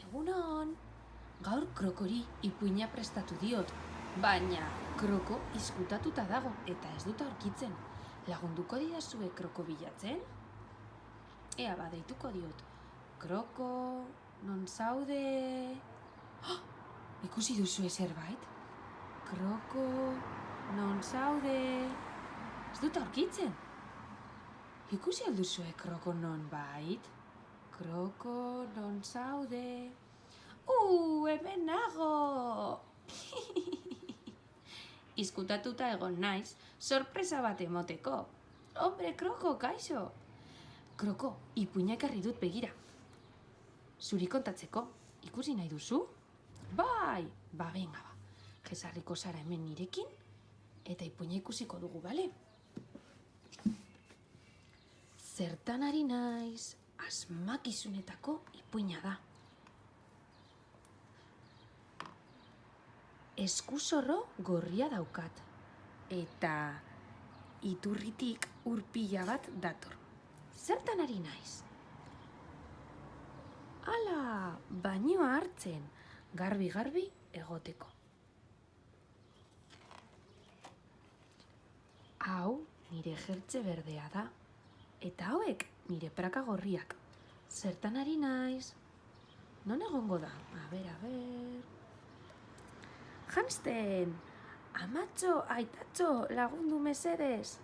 Egunon, gaur krokori ipuina prestatu diot, baina kroko izkutatuta dago eta ez dut aurkitzen. Lagunduko didazue kroko bilatzen? Ea badeituko diot. Kroko, non zaude? Oh, ikusi duzue zerbait? Kroko, non zaude? Ez dut aurkitzen. Ikusi alduzue kroko non bait? Kroko, non zaude? Hemen nago! Izkutatuta egon naiz, sorpresa bat emoteko. Hombre, kroko, kaixo! Kroko, ipuina ekarri dut begira. Zuri kontatzeko, ikusi nahi duzu? Bai, benga ba. Jesarriko zara hemen nirekin, eta ipuina ikusiko dugu, bale? Zertan ari naiz, asmakizunetako ipuina da. Eskuzorro gorria daukat, eta iturritik urpila bat dator. Zertan ari naiz? Ala, bainoa hartzen, garbi-garbi egoteko. Hau nire jertze berdea da, eta hauek nire praka gorriak. Zertan ari naiz? Non egongo da? A ber... Janzten! Amatxo, aitatxo, lagundu mesedez!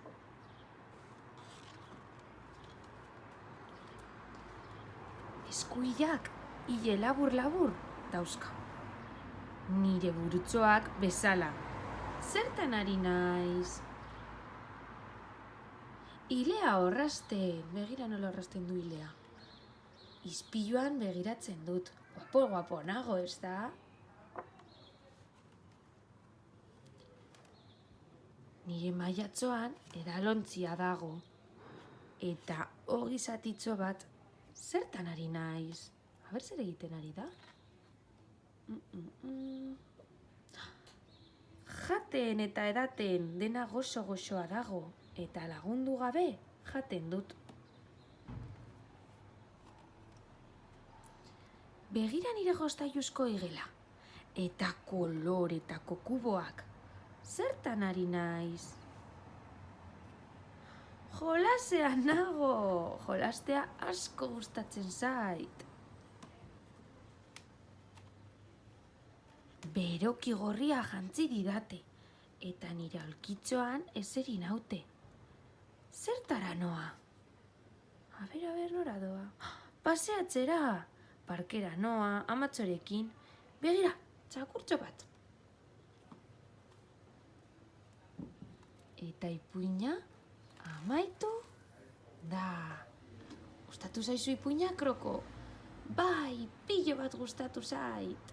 Eskuilak, hile labur-labur, dauzka. Nire burutxoak bezala. Zertan ari naiz? Hilea orrasten, begira nola orrasten du hilea. Ispiluan begiratzen dut. Guapo nago, ez da? Nire maiatxoan edalontzia dago. Eta ogi zatitxo bat, zertan ari naiz? Aber zer egiten ari da? Jaten eta edaten dena goxo-goxoa dago. Eta lagundu gabe jaten dut. Begira nire jostailuzko igela. Eta koloretako kuboak. Zertan ari naiz? Jolasean nago! Jolastea asko gustatzen zait. Beroki gorria jantzi didate, eta nire aulkitxoan eseri naute. Zertara noa? A ber, nora doa? Paseatzera! Parkera noa, amatxorekin. Begira, txakurtxo bat. Eta ipuina amaitu da. Gustatu zaizu ipuina, kroko? Bai, pilo bat gustatu zait.